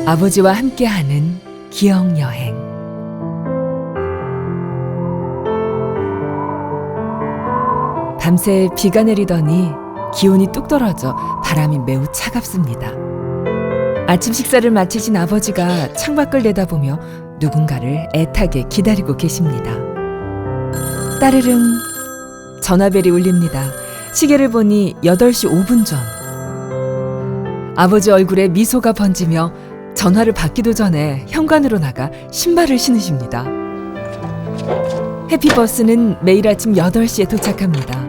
아버지와 함께하는 기억여행. 밤새 비가 내리더니 기온이 뚝 떨어져 바람이 매우 차갑습니다. 아침 식사를 마치신 아버지가 창밖을 내다보며 누군가를 애타게 기다리고 계십니다. 따르릉, 전화벨이 울립니다. 시계를 보니 8시 5분 전. 아버지 얼굴에 미소가 번지며 전화를 받기도 전에 현관으로 나가 신발을 신으십니다. 해피버스는 매일 아침 8시에 도착합니다.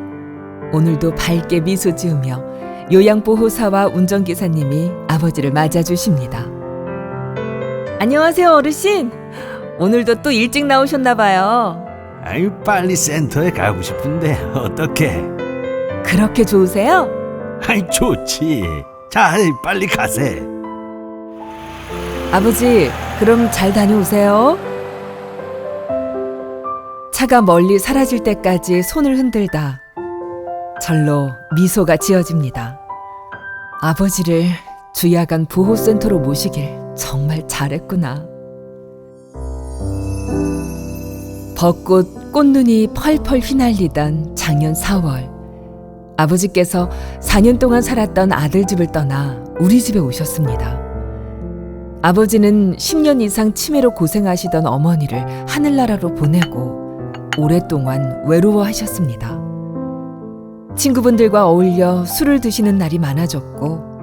오늘도 밝게 미소 지으며 요양보호사와 운전기사님이 아버지를 맞아주십니다. 안녕하세요, 어르신. 오늘도 또 일찍 나오셨나 봐요. 아유, 빨리 센터에 가고 싶은데 어떡해? 그렇게 좋으세요? 아이, 좋지. 자, 빨리 가세. 아버지, 그럼 잘 다녀오세요. 차가 멀리 사라질 때까지 손을 흔들다 절로 미소가 지어집니다. 아버지를 주야간 보호센터로 모시길 정말 잘했구나. 벚꽃, 꽃눈이 펄펄 휘날리던 작년 4월, 아버지께서 4년 동안 살았던 아들 집을 떠나 우리 집에 오셨습니다. 아버지는 10년 이상 치매로 고생하시던 어머니를 하늘나라로 보내고 오랫동안 외로워하셨습니다. 친구분들과 어울려 술을 드시는 날이 많아졌고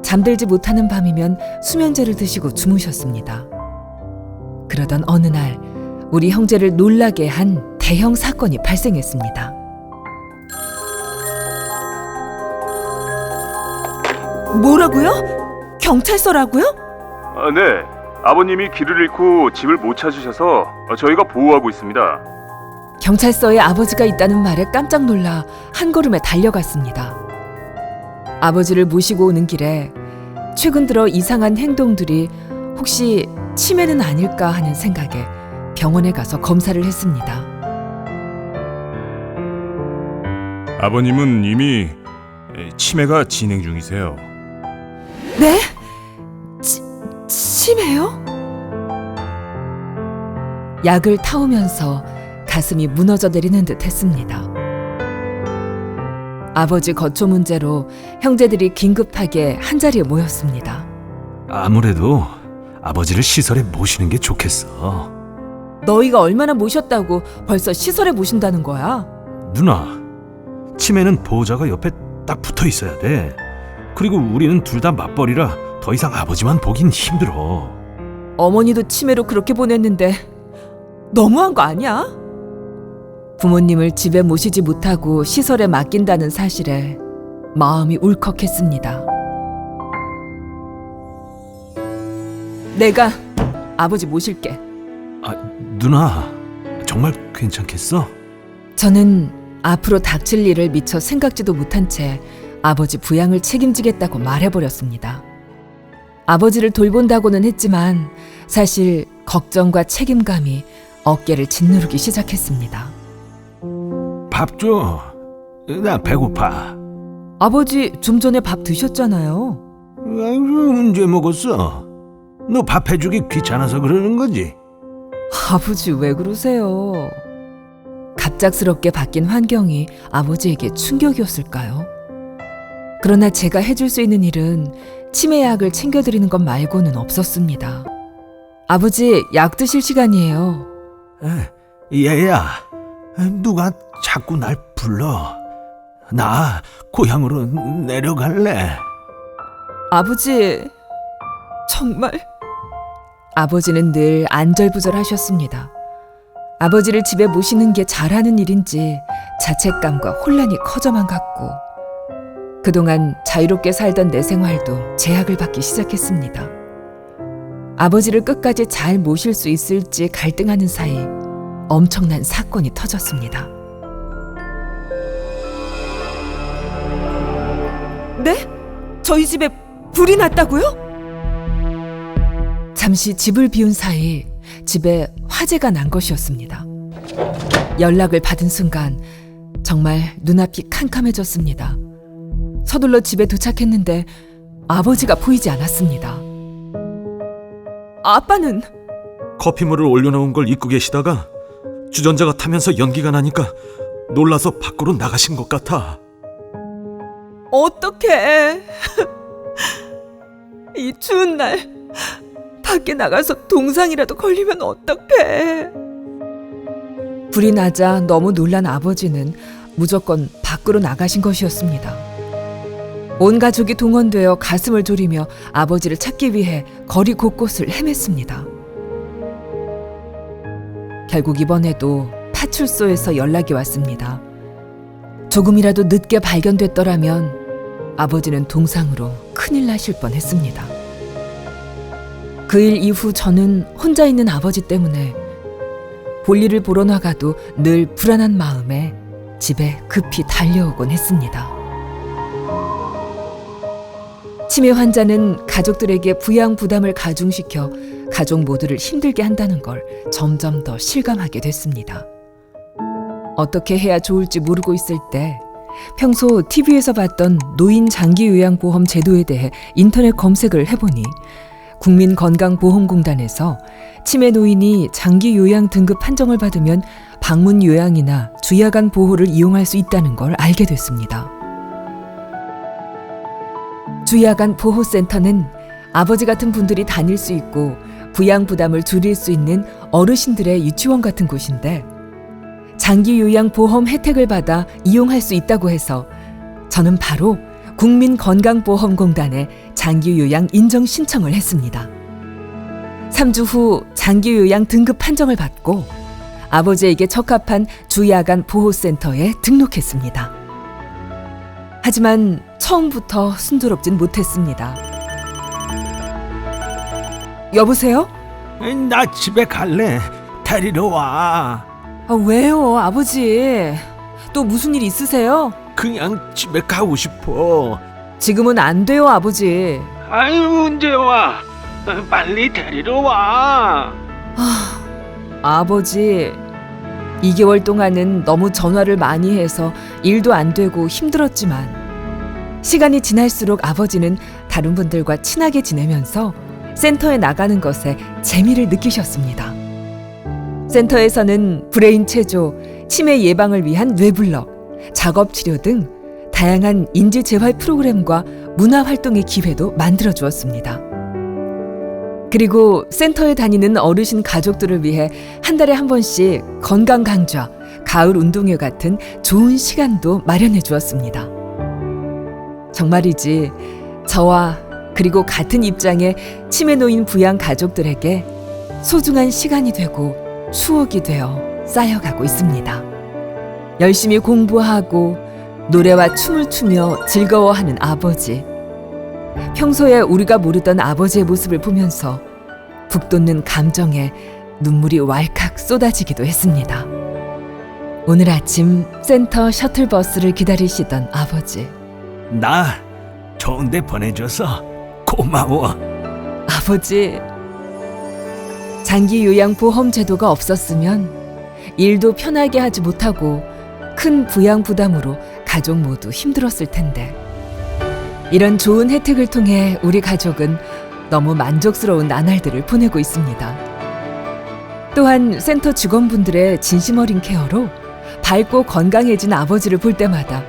잠들지 못하는 밤이면 수면제를 드시고 주무셨습니다. 그러던 어느 날 우리 형제를 놀라게 한 대형 사건이 발생했습니다. 뭐라고요? 경찰서라고요? 네. 아버님이 길을 잃고 집을 못 찾으셔서 저희가 보호하고 있습니다. 경찰서에 아버지가 있다는 말에 깜짝 놀라 한 걸음에 달려갔습니다. 아버지를 모시고 오는 길에 최근 들어 이상한 행동들이 혹시 치매는 아닐까 하는 생각에 병원에 가서 검사를 했습니다. 아버님은 이미 치매가 진행 중이세요. 네? 치매요? 약을 타오면서 가슴이 무너져 내리는 듯 했습니다. 아버지 거초 문제로 형제들이 긴급하게 한자리에 모였습니다. 아무래도 아버지를 시설에 모시는 게 좋겠어. 너희가 얼마나 모셨다고 벌써 시설에 모신다는 거야? 누나, 치매는 보호자가 옆에 딱 붙어 있어야 돼. 그리고 우리는 둘 다 맞벌이라 더 이상 아버지만 보긴 힘들어. 어머니도 치매로 그렇게 보냈는데 너무한 거 아니야? 부모님을 집에 모시지 못하고 시설에 맡긴다는 사실에 마음이 울컥했습니다. 내가 아버지 모실게. 아, 누나, 정말 괜찮겠어? 저는 앞으로 닥칠 일을 미처 생각지도 못한 채 아버지 부양을 책임지겠다고 말해버렸습니다. 아버지를 돌본다고는 했지만 사실 걱정과 책임감이 어깨를 짓누르기 시작했습니다. 밥 줘. 나 배고파. 아버지 좀 전에 밥 드셨잖아요. 언제 먹었어? 너 밥 해주기 귀찮아서 그러는 거지? 아버지 왜 그러세요? 갑작스럽게 바뀐 환경이 아버지에게 충격이었을까요? 그러나 제가 해줄 수 있는 일은 치매약을 챙겨드리는 것 말고는 없었습니다. 아버지, 약 드실 시간이에요. 얘야, 누가 자꾸 날 불러. 나 고향으로 내려갈래. 아버지, 정말? 아버지는 늘 안절부절하셨습니다. 아버지를 집에 모시는 게 잘하는 일인지 자책감과 혼란이 커져만 갔고 그동안 자유롭게 살던 내 생활도 제약을 받기 시작했습니다. 아버지를 끝까지 잘 모실 수 있을지 갈등하는 사이 엄청난 사건이 터졌습니다. 네? 저희 집에 불이 났다고요? 잠시 집을 비운 사이 집에 화재가 난 것이었습니다. 연락을 받은 순간 정말 눈앞이 캄캄해졌습니다. 서둘러 집에 도착했는데 아버지가 보이지 않았습니다. 아빠는? 커피물을 올려놓은 걸 입고 계시다가 주전자가 타면서 연기가 나니까 놀라서 밖으로 나가신 것 같아. 어떡해. 이 추운 날 밖에 나가서 동상이라도 걸리면 어떡해. 불이 나자 너무 놀란 아버지는 무조건 밖으로 나가신 것이었습니다. 온 가족이 동원되어 가슴을 졸이며 아버지를 찾기 위해 거리 곳곳을 헤맸습니다. 결국 이번에도 파출소에서 연락이 왔습니다. 조금이라도 늦게 발견됐더라면 아버지는 동상으로 큰일 나실 뻔했습니다. 그 일 이후 저는 혼자 있는 아버지 때문에 볼일을 보러 나가도 늘 불안한 마음에 집에 급히 달려오곤 했습니다. 치매 환자는 가족들에게 부양 부담을 가중시켜 가족 모두를 힘들게 한다는 걸 점점 더 실감하게 됐습니다. 어떻게 해야 좋을지 모르고 있을 때 평소 TV에서 봤던 노인 장기요양보험 제도에 대해 인터넷 검색을 해보니 국민건강보험공단에서 치매 노인이 장기요양 등급 판정을 받으면 방문요양이나 주야간 보호를 이용할 수 있다는 걸 알게 됐습니다. 주야간 보호센터는 아버지 같은 분들이 다닐 수 있고 부양 부담을 줄일 수 있는 어르신들의 유치원 같은 곳인데 장기요양 보험 혜택을 받아 이용할 수 있다고 해서 저는 바로 국민건강보험공단에 장기요양 인정 신청을 했습니다. 3주 후 장기요양 등급 판정을 받고 아버지에게 적합한 주야간 보호센터에 등록했습니다. 하지만 처음부터 순조롭진 못했습니다. 여보세요? 나 집에 갈래. 데리러 와. 왜요, 아버지? 또 무슨 일 있으세요? 그냥 집에 가고 싶어. 지금은 안 돼요, 아버지. 아유, 언제 와? 빨리 데리러 와. 아버지, 2개월 동안은 너무 전화를 많이 해서 일도 안 되고 힘들었지만 시간이 지날수록 아버지는 다른 분들과 친하게 지내면서 센터에 나가는 것에 재미를 느끼셨습니다. 센터에서는 브레인 체조, 치매 예방을 위한 뇌블럭, 작업치료 등 다양한 인지재활 프로그램과 문화활동의 기회도 만들어주었습니다. 그리고 센터에 다니는 어르신 가족들을 위해 한 달에 한 번씩 건강 강좌, 가을 운동회 같은 좋은 시간도 마련해 주었습니다. 정말이지 저와 그리고 같은 입장의 치매 노인 부양 가족들에게 소중한 시간이 되고 추억이 되어 쌓여가고 있습니다. 열심히 공부하고 노래와 춤을 추며 즐거워하는 아버지. 평소에 우리가 모르던 아버지의 모습을 보면서 북돋는 감정에 눈물이 왈칵 쏟아지기도 했습니다. 오늘 아침 센터 셔틀버스를 기다리시던 아버지. 나 좋은 데 보내줘서 고마워. 아버지, 장기요양보험 제도가 없었으면 일도 편하게 하지 못하고 큰 부양 부담으로 가족 모두 힘들었을 텐데 이런 좋은 혜택을 통해 우리 가족은 너무 만족스러운 나날들을 보내고 있습니다. 또한 센터 직원분들의 진심 어린 케어로 밝고 건강해진 아버지를 볼 때마다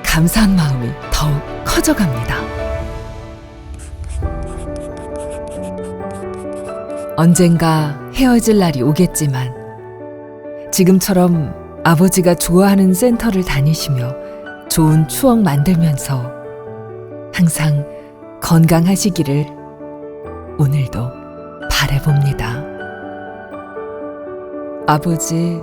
감사한 마음이 더욱 커져갑니다. 언젠가 헤어질 날이 오겠지만 지금처럼 아버지가 좋아하는 센터를 다니시며 좋은 추억 만들면서 항상 건강하시기를 오늘도 바라봅니다. 아버지,